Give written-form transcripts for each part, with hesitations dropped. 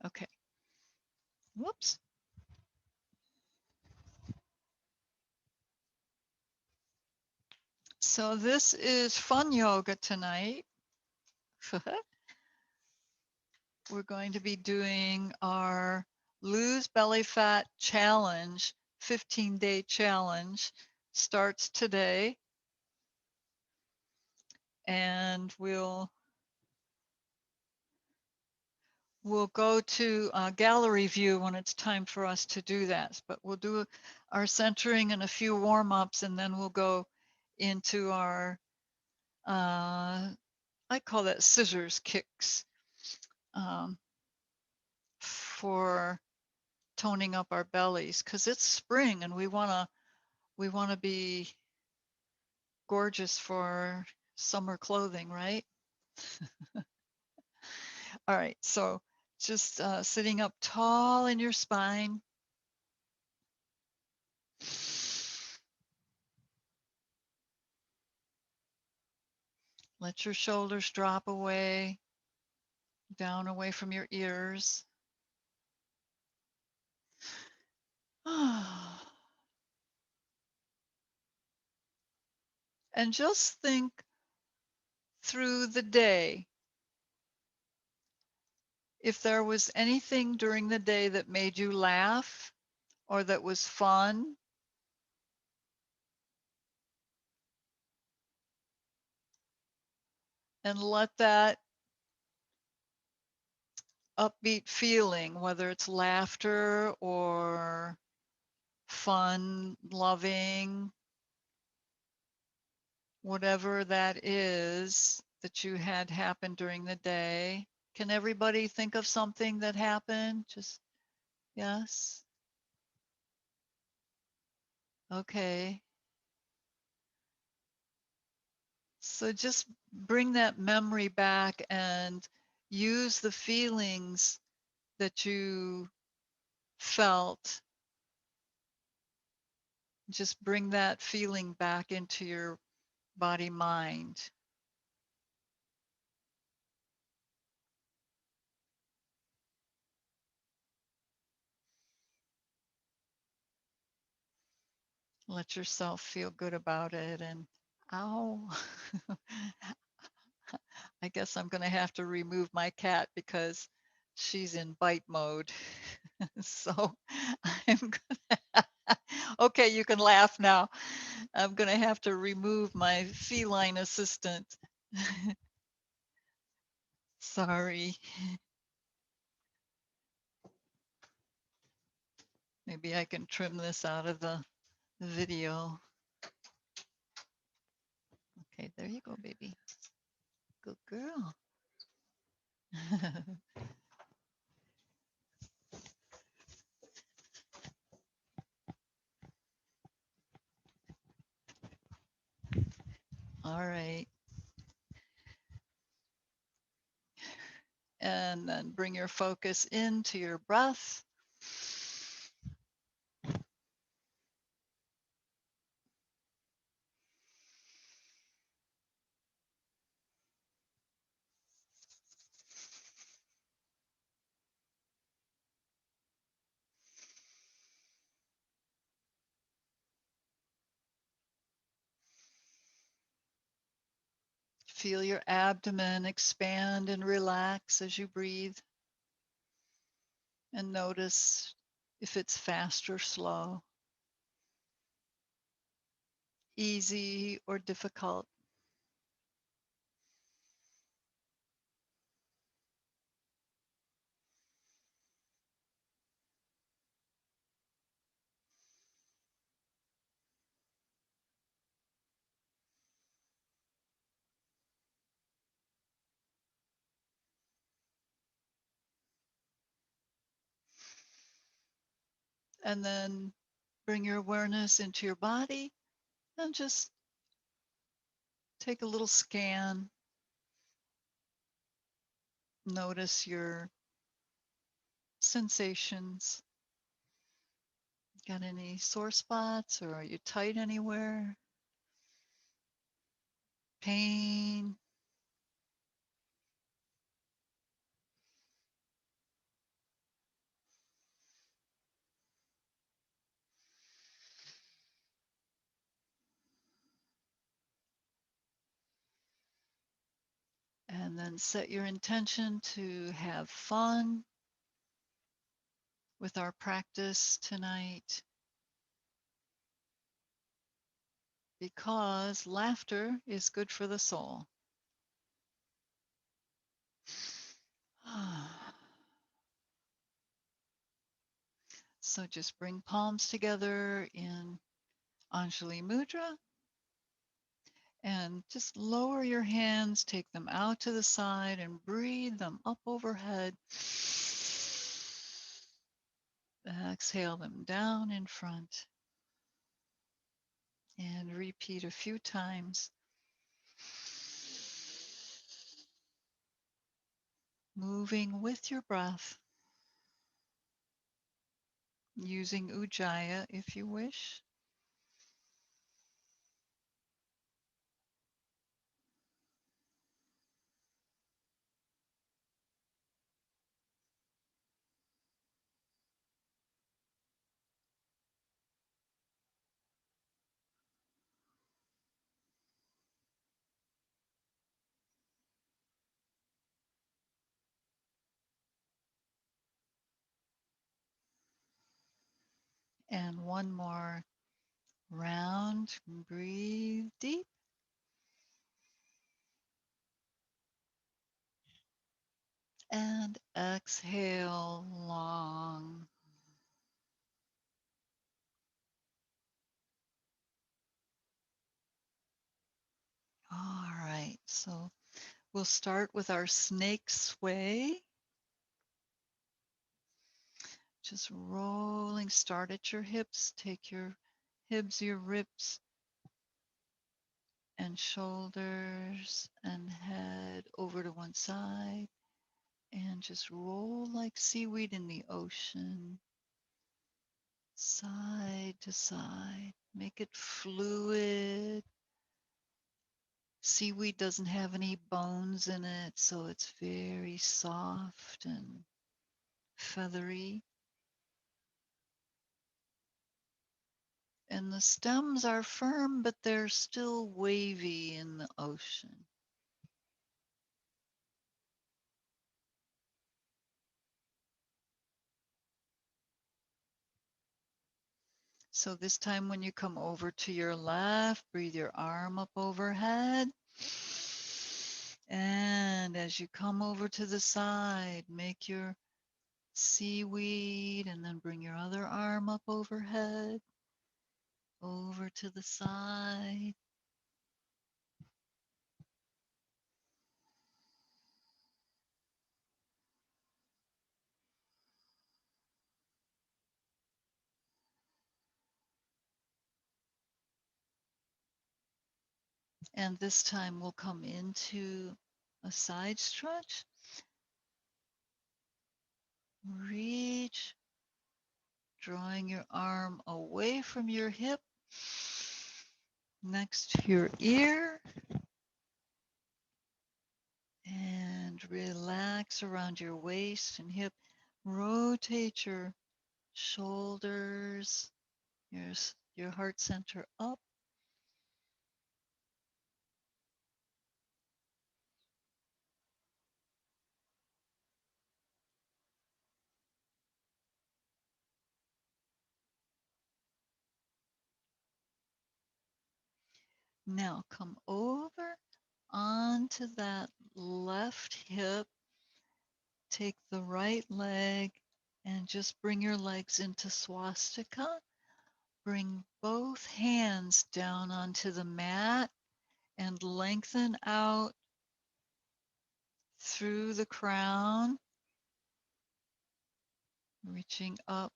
Okay. Whoops. So this is fun yoga tonight. We're going to be doing our Lose Belly Fat Challenge, 15-day challenge. Starts today. And we'll go to gallery view when it's time for us to do that. But we'll do our centering and a few warm-ups, and then we'll go into our, I call that scissors kicks, for toning up our bellies, because it's spring and we want to be gorgeous for summer clothing, right? All right, so just sitting up tall in your spine. Let your shoulders drop away, down away from your ears. And just think through the day. If there was anything during the day that made you laugh or that was fun, and let that upbeat feeling, whether it's laughter or fun, loving, whatever that is that you had happen during the day. Can everybody think of something that happened? Just, yes. Okay. So just bring that memory back and use the feelings that you felt. Just bring that feeling back into your body mind. Let yourself feel good about it. And ow, I guess I'm going to have to remove my cat because she's in bite mode. So I'm gonna, okay, you can laugh now. I'm going to have to remove my feline assistant. Sorry. Maybe I can trim this out of the video. Okay, there you go, baby. Good girl. All right. And then bring your focus into your breath. Feel your abdomen expand and relax as you breathe. And notice if it's fast or slow, easy or difficult. And then bring your awareness into your body and just take a little scan. Notice your sensations. Got any sore spots or are you tight anywhere? Pain? And then set your intention to have fun with our practice tonight, because laughter is good for the soul. So just bring palms together in Anjali Mudra and just lower your hands, take them out to the side and breathe them up overhead. Exhale them down in front and repeat a few times. Moving with your breath, using Ujjayi if you wish. And one more round. Breathe deep. And exhale long. All right, so we'll start with our snake sway. Just rolling, start at your hips, take your hips, your ribs, and shoulders and head over to one side, and just roll like seaweed in the ocean, side to side. Make it fluid. Seaweed doesn't have any bones in it, so it's very soft and feathery. And the stems are firm, but they're still wavy in the ocean. So this time when you come over to your left, breathe your arm up overhead. And as you come over to the side, make your seaweed and then bring your other arm up overhead, over to the side. And this time we'll come into a side stretch. Reach, drawing your arm away from your hip, next to your ear, and relax around your waist and hip. Rotate your shoulders, your heart center up. Now come over onto that left hip. Take the right leg and just bring your legs into swastika. Bring both hands down onto the mat and lengthen out through the crown, reaching up,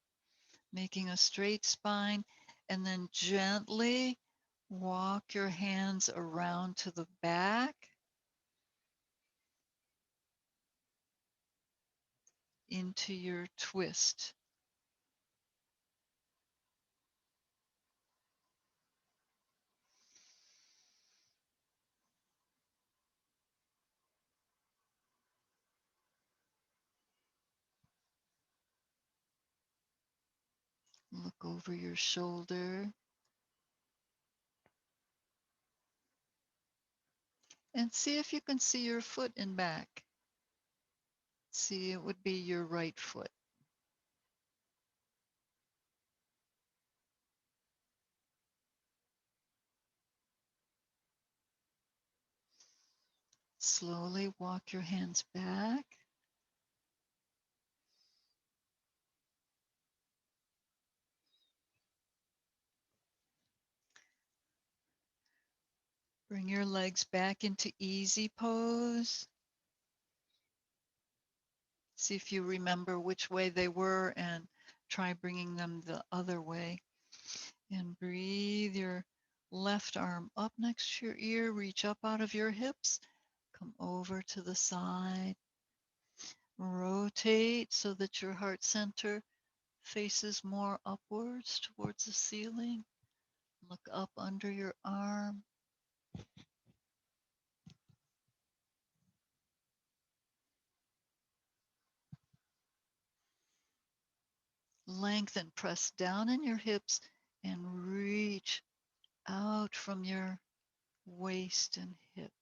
making a straight spine, and then gently walk your hands around to the back into your twist. Look over your shoulder. And see if you can see your foot in back. See, it would be your right foot. Slowly walk your hands back. Bring your legs back into easy pose. See if you remember which way they were and try bringing them the other way. And breathe your left arm up next to your ear. Reach up out of your hips. Come over to the side. Rotate so that your heart center faces more upwards towards the ceiling. Look up under your arm. Lengthen, press down in your hips and reach out from your waist and hip.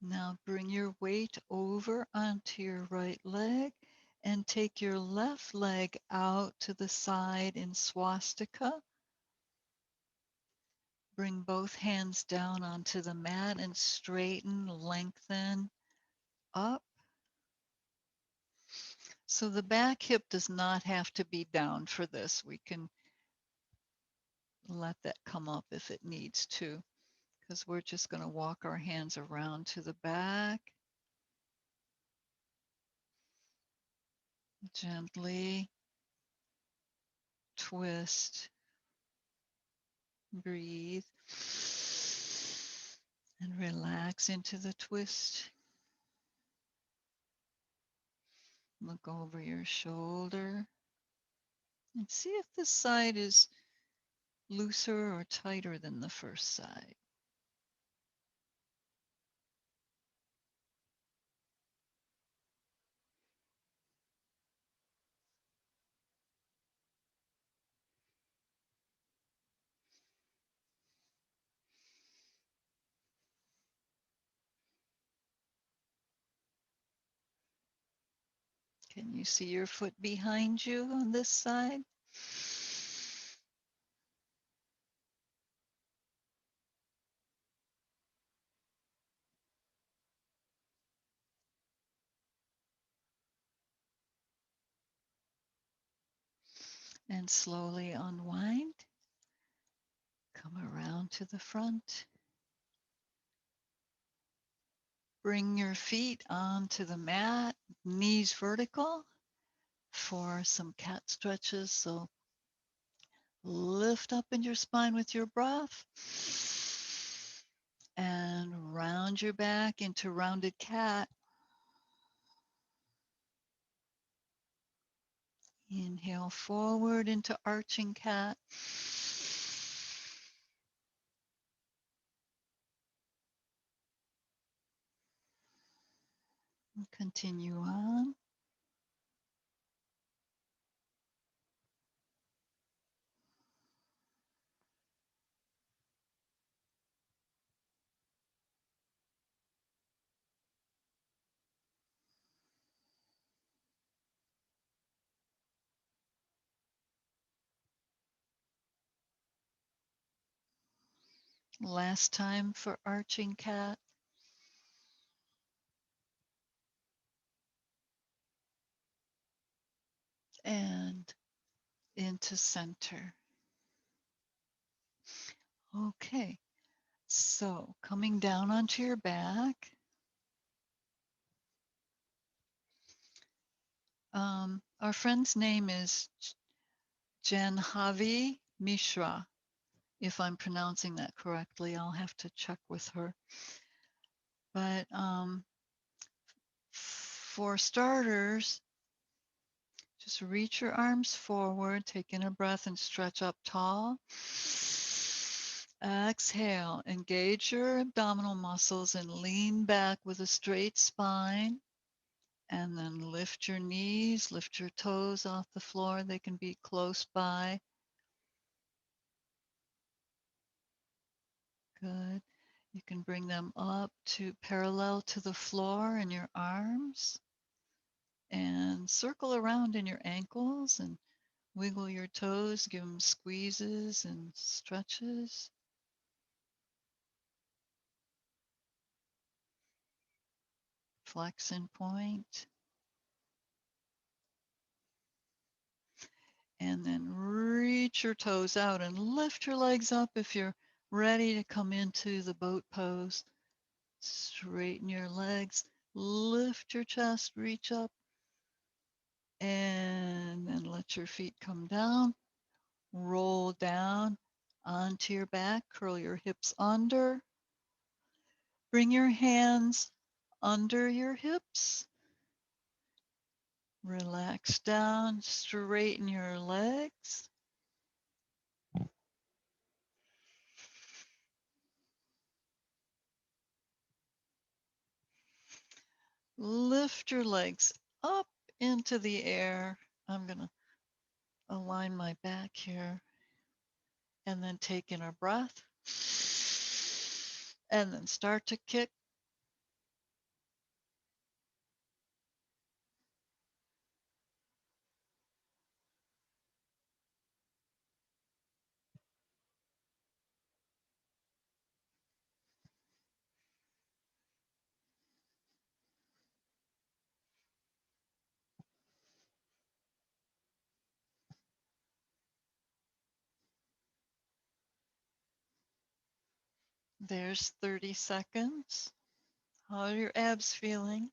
Now bring your weight over onto your right leg and take your left leg out to the side in swastika. Bring both hands down onto the mat and straighten, lengthen up. So the back hip does not have to be down for this. We can let that come up if it needs to, because we're just going to walk our hands around to the back. Gently twist, breathe, and relax into the twist. Look over your shoulder and see if this side is looser or tighter than the first side. Can you see your foot behind you on this side? And slowly unwind. Come around to the front. Bring your feet onto the mat, knees vertical for some cat stretches. So lift up in your spine with your breath and round your back into rounded cat. Inhale forward into arching cat. Continue on. Last time for arching cat. And into center. Okay, so coming down onto your back. Our friend's name is Janhavi Mishra. If I'm pronouncing that correctly, I'll have to check with her. But for starters, just reach your arms forward, take in a breath and stretch up tall. Exhale, engage your abdominal muscles and lean back with a straight spine. And then lift your knees, lift your toes off the floor. They can be close by. Good. You can bring them up to parallel to the floor in your arms and circle around in your ankles and wiggle your toes, give them squeezes and stretches. Flex and point. And then reach your toes out and lift your legs up if you're ready to come into the boat pose. Straighten your legs, lift your chest, reach up, and then let your feet come down. Roll down onto your back, curl your hips under. Bring your hands under your hips. Relax down, straighten your legs. Lift your legs up into the air. I'm going to align my back here and then take in a breath and then start to kick. There's 30 seconds. How are your abs feeling?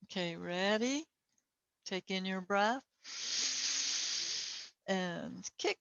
Okay, ready? Take in your breath and kick.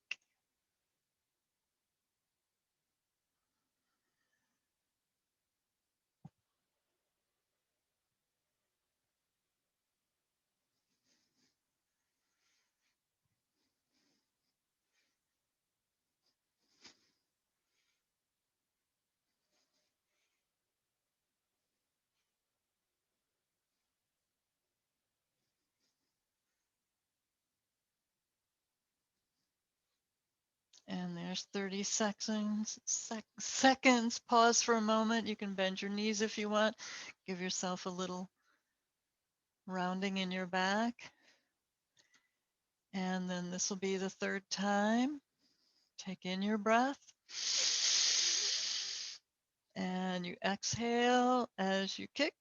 And there's 30 seconds. Pause for a moment. You can bend your knees if you want. Give yourself a little rounding in your back. And then this will be the third time. Take in your breath. And you exhale as you kick.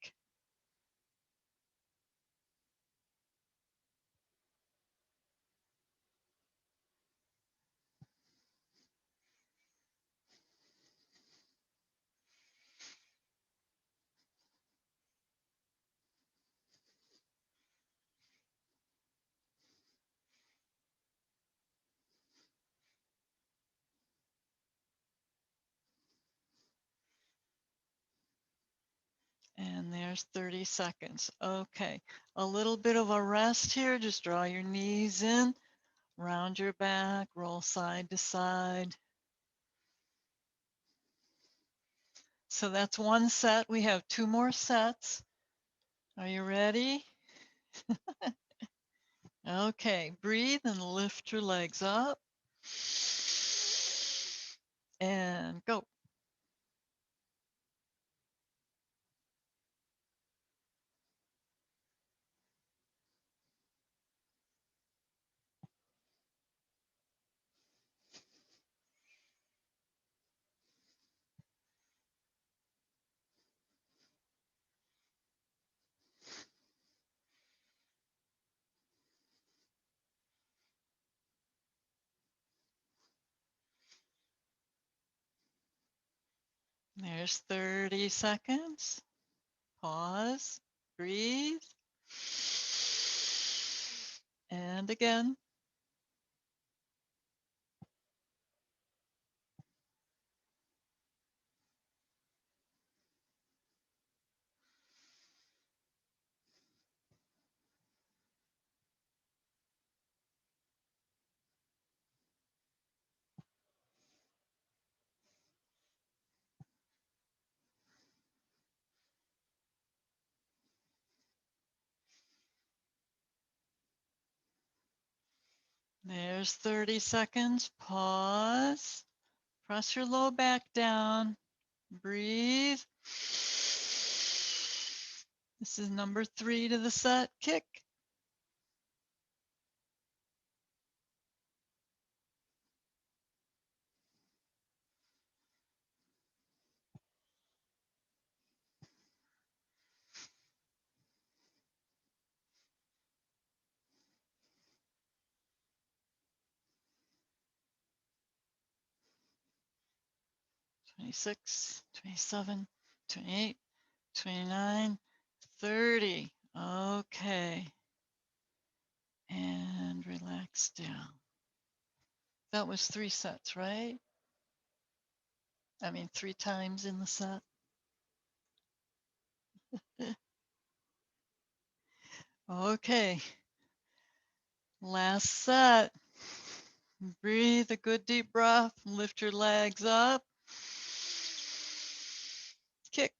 And there's 30 seconds. Okay, a little bit of a rest here. Just draw your knees in, round your back, roll side to side. So that's one set. We have two more sets. Are you ready? Okay, breathe and lift your legs up. And go. There's 30 seconds. Pause, breathe. And again. There's 30 seconds. Pause. Press your low back down. Breathe. This is number 3 to the set. Kick. 26, 27, 28, 29, 30. Okay. And relax down. That was 3 sets, right? I mean, 3 times in the set. Okay. Last set. Breathe a good deep breath. Lift your legs up. Kick.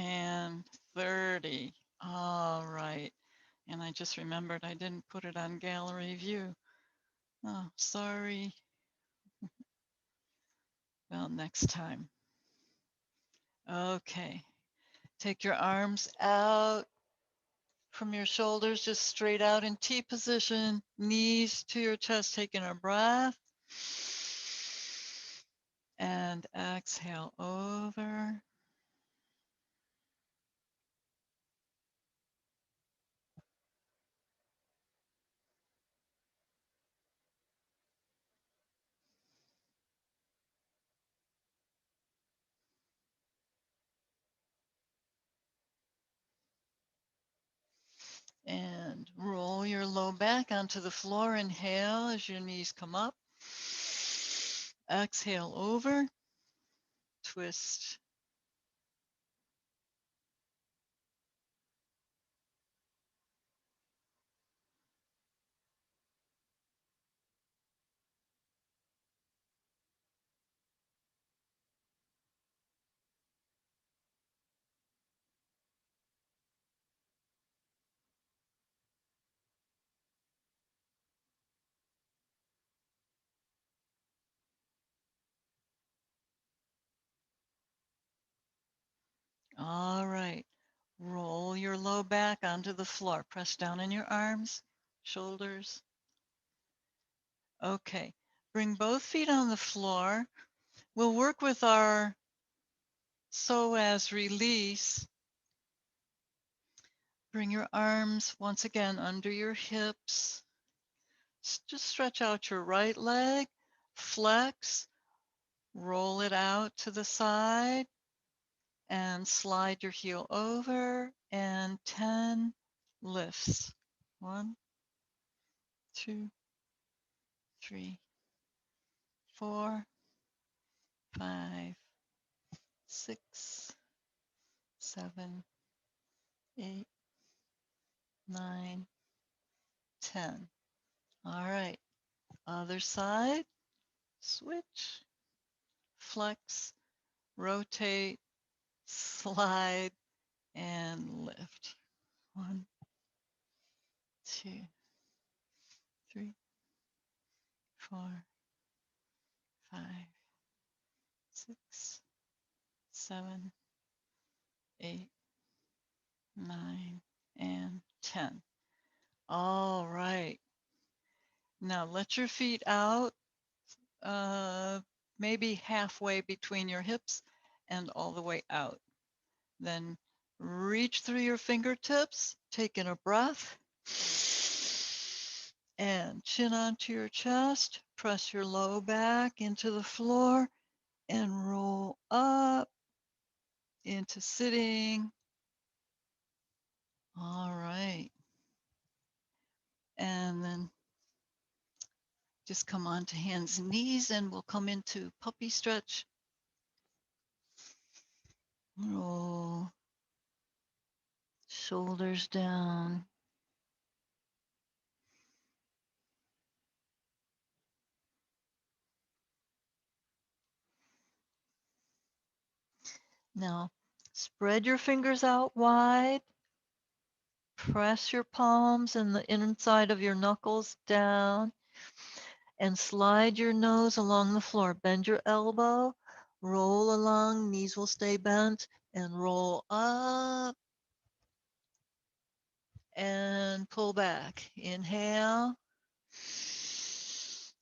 And 30. All right. And I just remembered I didn't put it on gallery view. Oh, sorry. Well, next time. Okay. Take your arms out from your shoulders, just straight out in T position, knees to your chest, taking a breath. And exhale over. And roll your low back onto the floor. Inhale as your knees come up. Exhale over. Twist. All right. Roll your low back onto the floor. Press down in your arms, shoulders. Okay. Bring both feet on the floor. We'll work with our psoas release. Bring your arms once again under your hips. Just stretch out your right leg, flex, roll it out to the side, and slide your heel over, and 10 lifts. 1, 2, 3, 4, 5, 6, 7, 8, 9, 10. All right. Other side. Switch, flex, rotate, slide, and lift. 1, 2, 3, 4, 5, 6, 7, 8, 9, and 10. All right. Now let your feet out, maybe halfway between your hips and all the way out. Then reach through your fingertips, take in a breath, and chin onto your chest. Press your low back into the floor and roll up into sitting. All right. And then Just come on to hands and knees and we'll come into puppy stretch. Roll shoulders down. Now, spread your fingers out wide. Press your palms and the inside of your knuckles down and slide your nose along the floor. Bend your elbow, roll along, knees will stay bent, and roll up and pull back. Inhale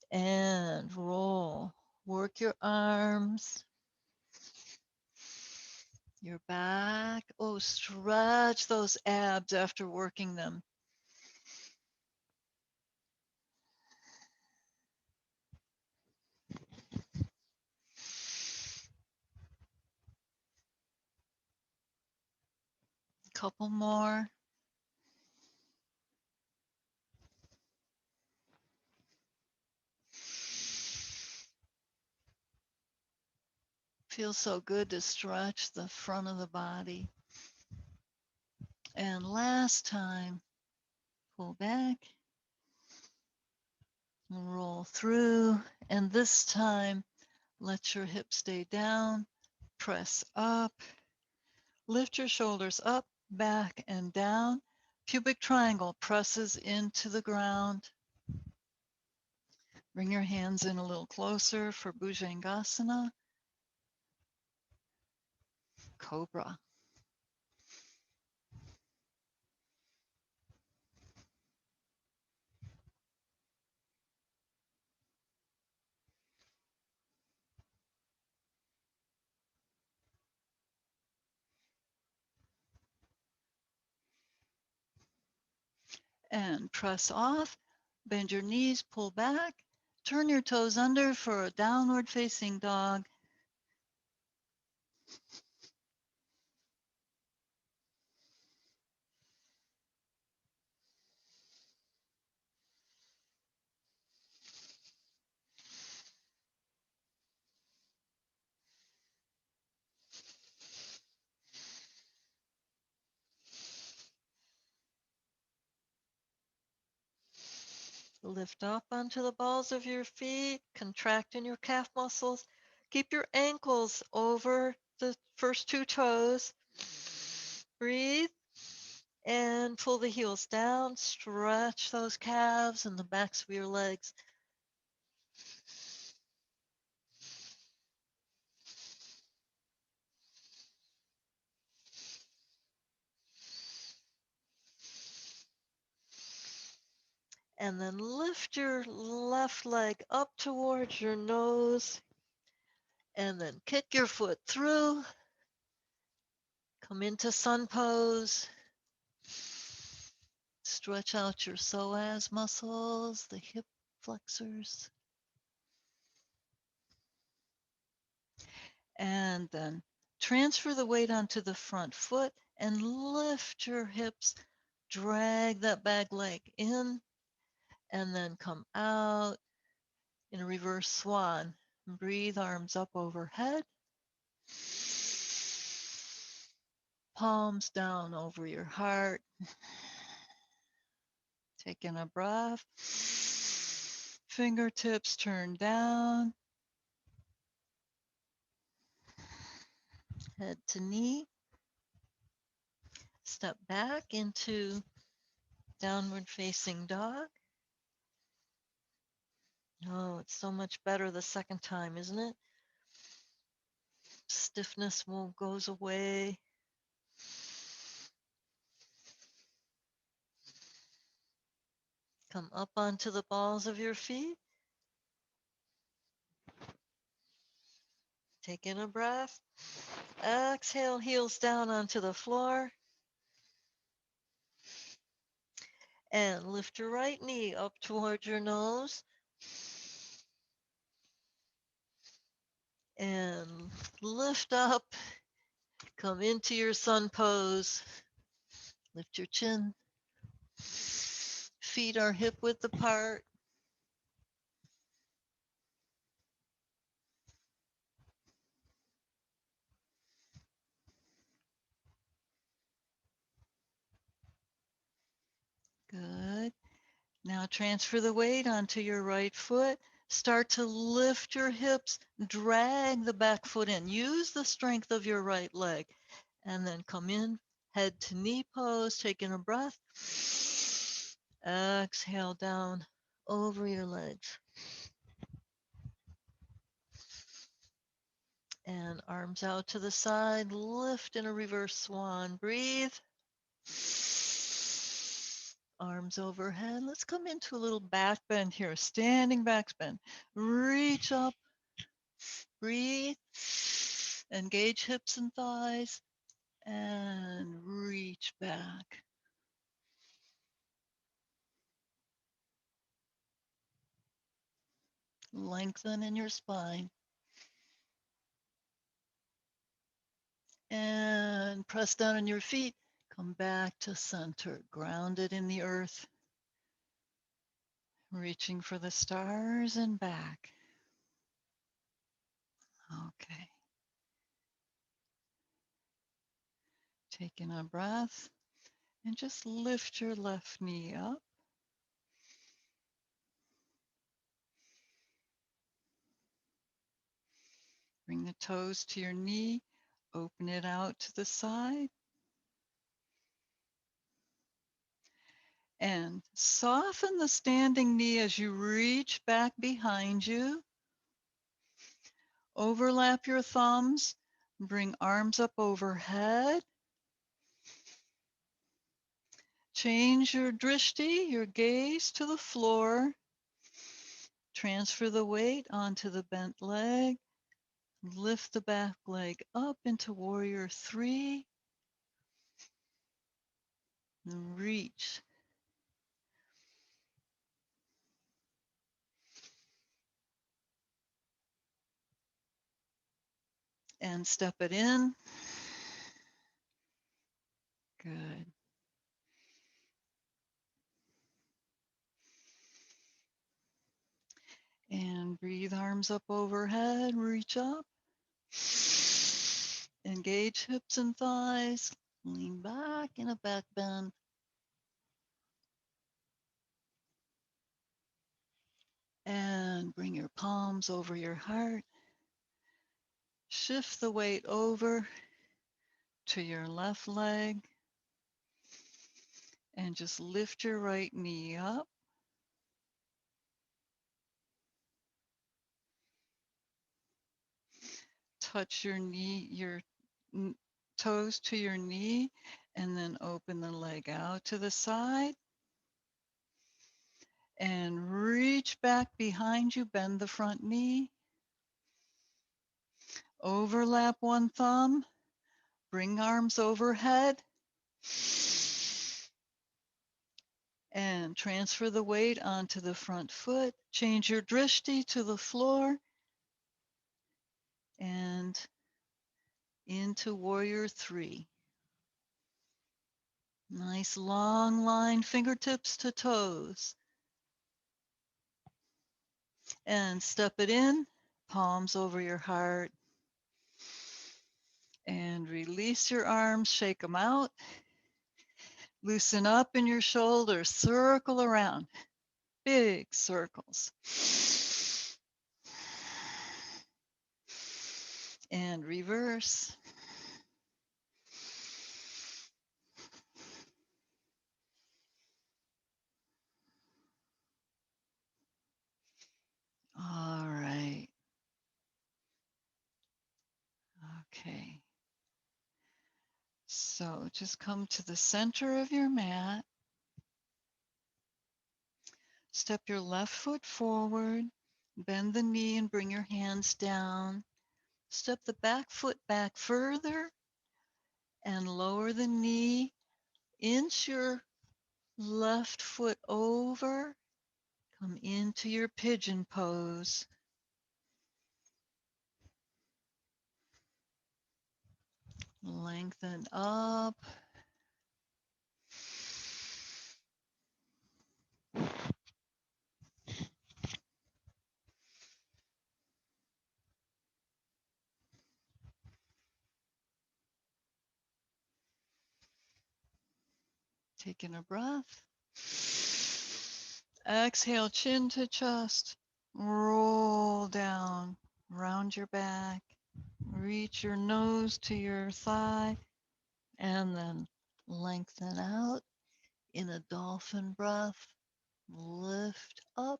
and roll. Work your arms, your back. Oh, stretch those abs after working them. Couple more. Feels so good to stretch the front of the body. And last time, pull back and roll through. And this time, let your hips stay down, press up, lift your shoulders up, back, and down. Pubic triangle presses into the ground. Bring your hands in a little closer for Bhujangasana. Cobra. And press off. Bend your knees, pull back. Turn your toes under for a downward facing dog. Lift up onto the balls of your feet, contract in your calf muscles. Keep your ankles over the first two toes. Breathe and pull the heels down. Stretch those calves and the backs of your legs. And then lift your left leg up towards your nose. And then kick your foot through. Come into sun pose. Stretch out your psoas muscles, the hip flexors. And then transfer the weight onto the front foot and lift your hips. Drag that back leg in and then come out in a reverse swan. Breathe, arms up overhead. Palms down over your heart. Taking a breath. Fingertips turn down. Head to knee. Step back into downward facing dog. Oh, it's so much better the second time, isn't it? Stiffness goes away. Come up onto the balls of your feet. Take in a breath. Exhale, heels down onto the floor. And lift your right knee up towards your nose. And lift up. Come into your sun pose. Lift your chin. Feet are hip width apart. Now transfer the weight onto your right foot. Start to lift your hips, drag the back foot in. Use the strength of your right leg. And then come in, head to knee pose, taking a breath. Exhale down over your legs. And arms out to the side, lift in a reverse swan. Breathe. Arms overhead. Let's come into a little back bend here, standing back bend. Reach up, breathe, engage hips and thighs, and reach back. Lengthen in your spine. And press down on your feet. Come back to center, grounded in the earth. Reaching for the stars and back. Okay. Taking a breath and just lift your left knee up. Bring the toes to your knee. Open it out to the side. And soften the standing knee as you reach back behind you. Overlap your thumbs. Bring arms up overhead. Change your drishti, your gaze, to the floor. Transfer the weight onto the bent leg. Lift the back leg up into warrior three. Reach. And step it in. Good. And breathe, arms up overhead, reach up. Engage hips and thighs. Lean back in a back bend. And bring your palms over your heart. Shift the weight over to your left leg. And just lift your right knee up. Touch your knee, your toes to your knee, and then open the leg out to the side. And reach back behind you, bend the front knee. Overlap one thumb. Bring arms overhead. And transfer the weight onto the front foot. Change your drishti to the floor. And into warrior three. Nice long line, fingertips to toes. And step it in, palms over your heart. And release your arms, shake them out. Loosen up in your shoulders, circle around, big circles. And reverse. All right. Okay. So just come to the center of your mat. Step your left foot forward. Bend the knee and bring your hands down. Step the back foot back further and lower the knee. Inch your left foot over. Come into your pigeon pose. Lengthen up. Taking a breath. Exhale, chin to chest. Roll down, round your back. Reach your nose to your thigh, and then lengthen out in a dolphin breath. Lift up.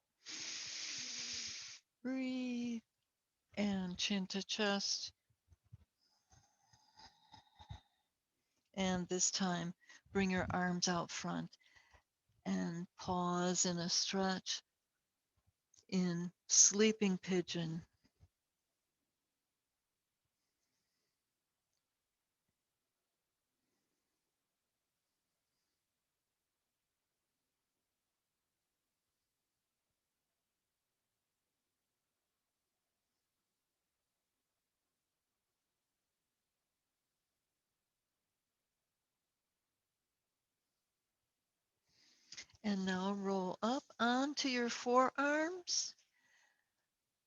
Breathe. And chin to chest. And this time, bring your arms out front and pause in a stretch in sleeping pigeon. And now roll up onto your forearms.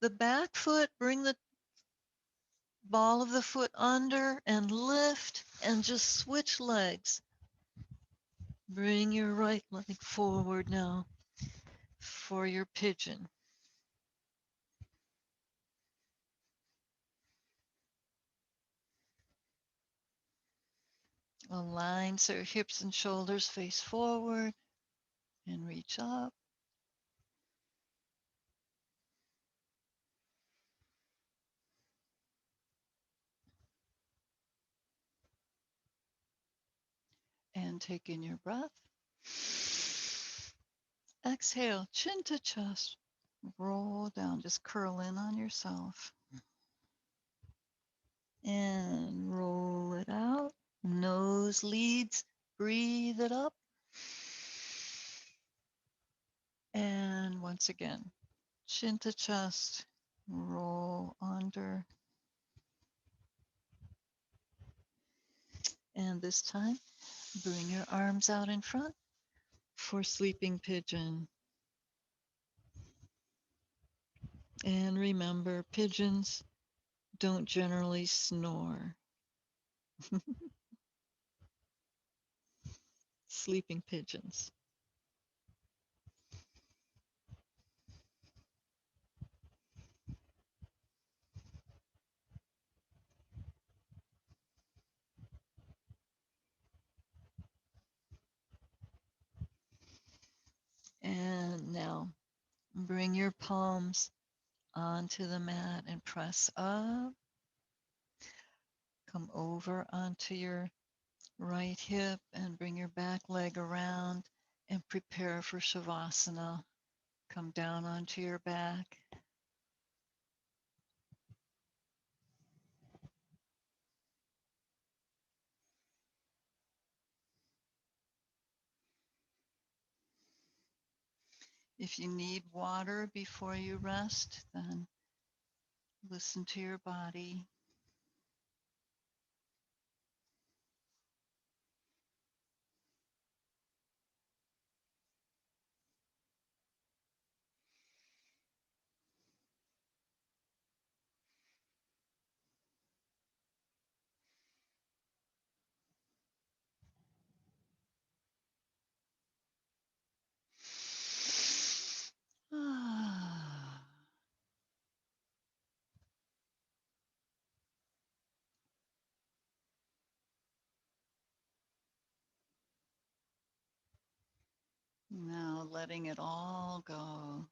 The back foot, bring the ball of the foot under and lift and just switch legs. Bring your right leg forward now for your pigeon. Align so your hips and shoulders face forward and reach up. And take in your breath. Exhale, chin to chest. Roll down, just curl in on yourself. And roll it out. Nose leads, breathe it up. And once again, chin to chest, roll under. And this time, bring your arms out in front for sleeping pigeon. And remember, pigeons don't generally snore. Sleeping pigeons. And now bring your palms onto the mat and press up. Come over onto your right hip and bring your back leg around and prepare for Shavasana. Come down onto your back. If you need water before you rest, then listen to your body. Now letting it all go.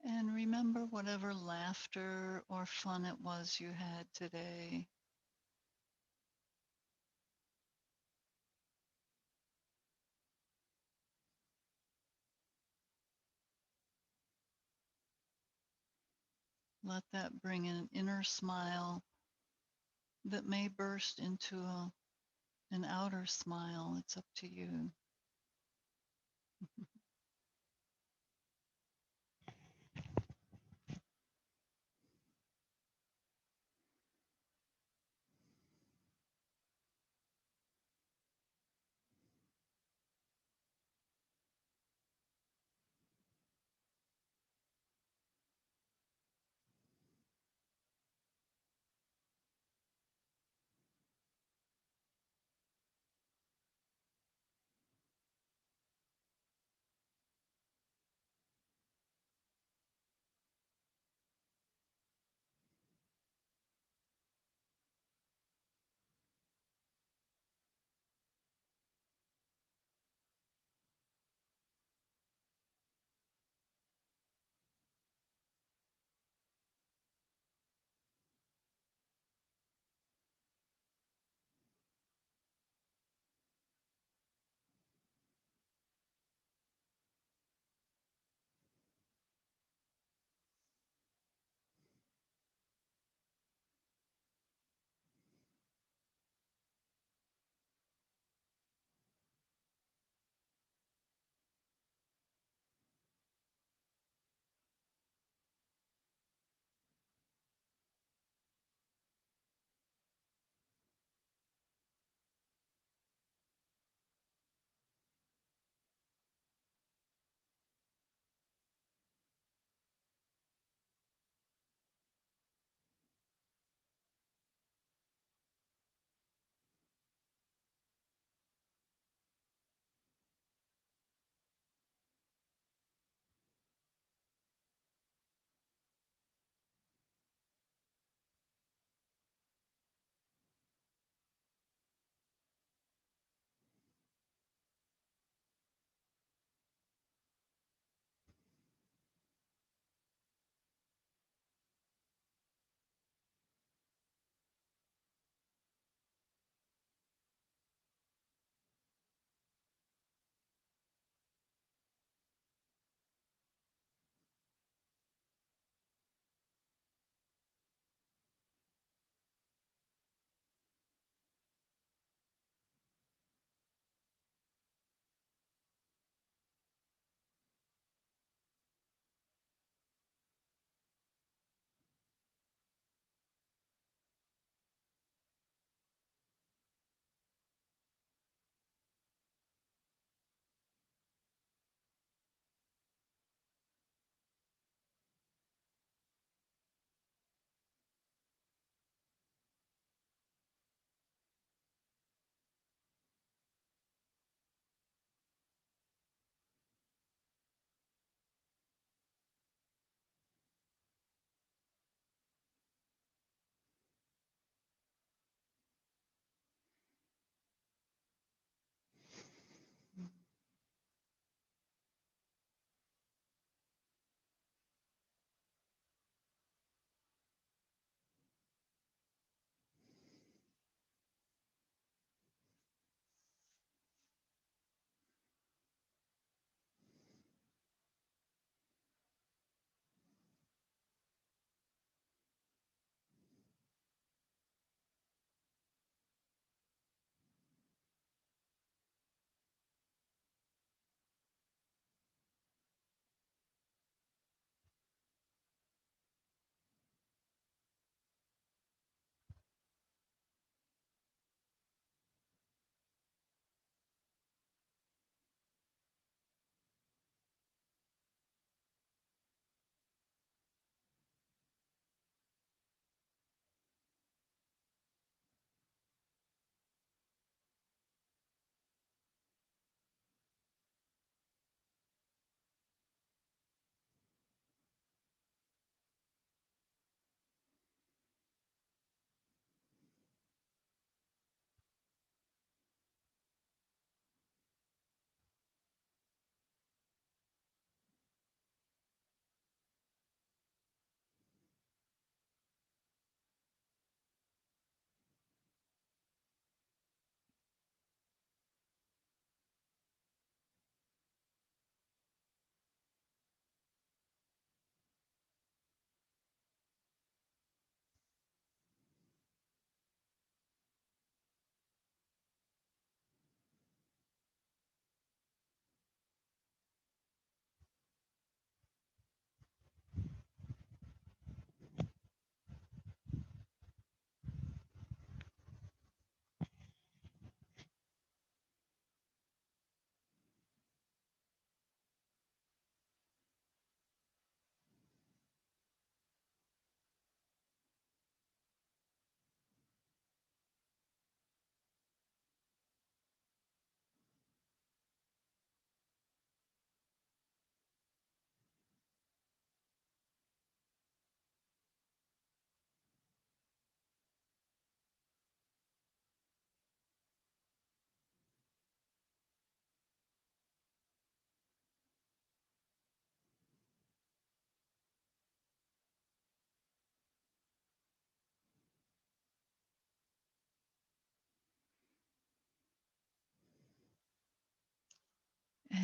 And remember whatever laughter or fun it was you had today. Let that bring an inner smile that may burst into an outer smile. It's up to you.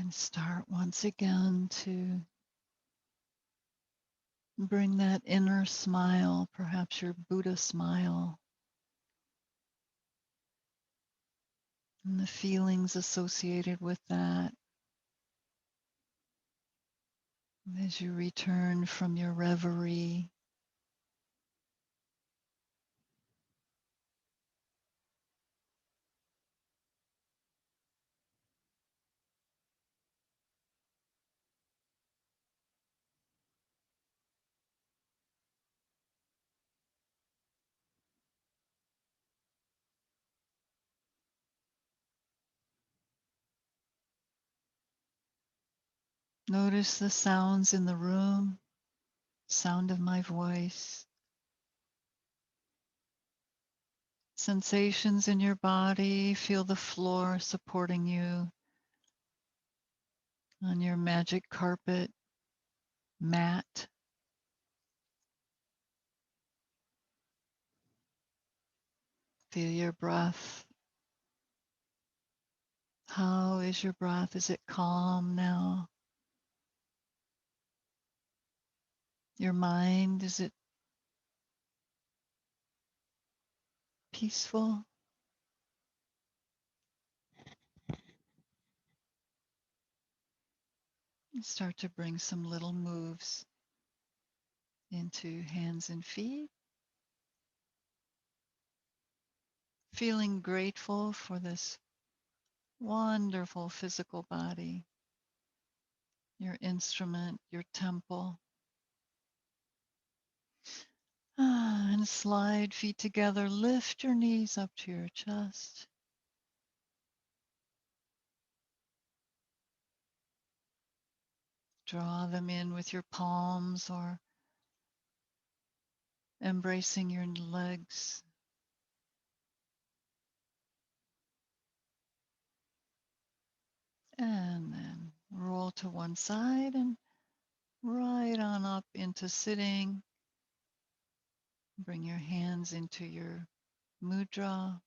And start once again to bring that inner smile, perhaps your Buddha smile, and the feelings associated with that as you return from your reverie. Notice the sounds in the room, sound of my voice, sensations in your body. Feel the floor supporting you on your magic carpet mat. Feel your breath. How is your breath? Is it calm now? Your mind, is it peaceful? And start to bring some little moves into hands and feet. Feeling grateful for this wonderful physical body, your instrument, your temple. And slide feet together. Lift your knees up to your chest. Draw them in with your palms or embracing your legs. And then roll to one side and right on up into sitting. Bring your hands into your mudra.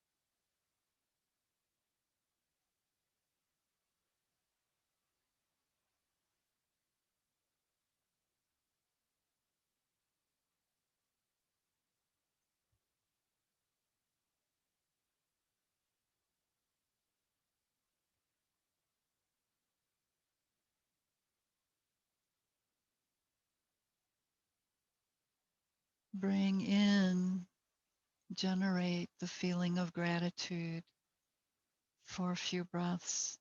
Bring in, generate the feeling of gratitude for a few breaths.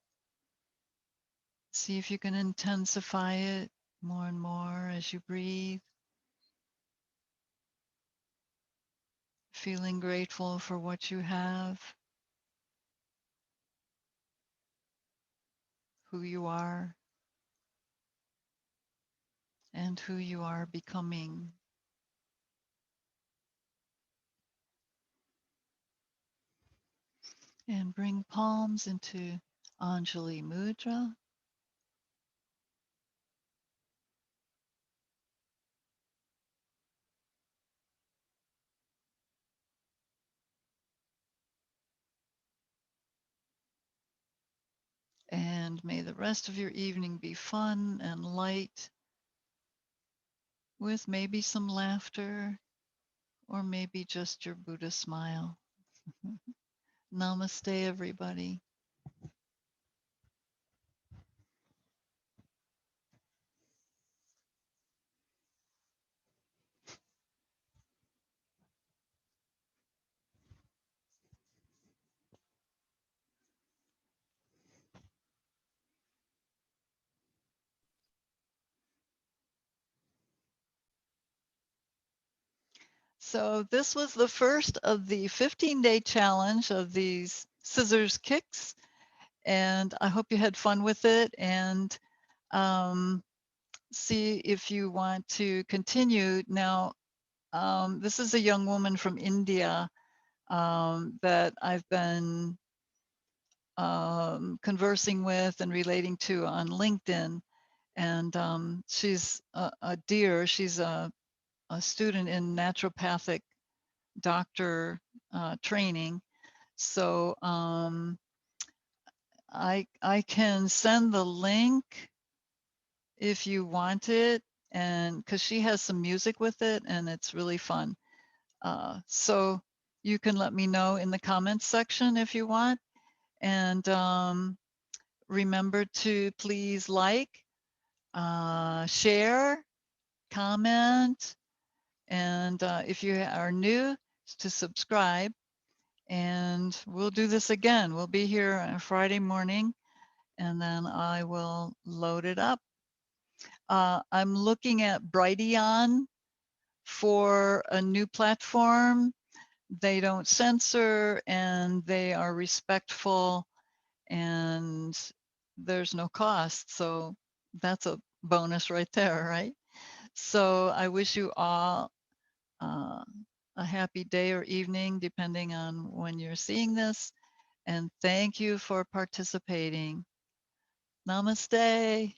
See if you can intensify it more and more as you breathe. Feeling grateful for what you have, who you are, and who you are becoming. And bring palms into Anjali Mudra. And may the rest of your evening be fun and light, with maybe some laughter or maybe just your Buddha smile. Namaste, everybody. So this was the first of the 15-day challenge of these scissors kicks, and I hope you had fun with it, and see if you want to continue. Now, this is a young woman from India that I've been conversing with and relating to on LinkedIn, and she's a dear. She's a student in naturopathic doctor training. So I can send the link if you want it, and because she has some music with it, and it's really fun. So you can let me know in the comments section if you want. And remember to please like, share, comment, and if you are new, to subscribe. And we'll do this again. We'll be here on Friday morning, and then I will load it up. I'm looking at Brighteon for a new platform. They don't censor and they are respectful, and there's no cost. So that's a bonus right there, right? So I wish you all uh, a happy day or evening, depending on when you're seeing this. And thank you for participating. Namaste.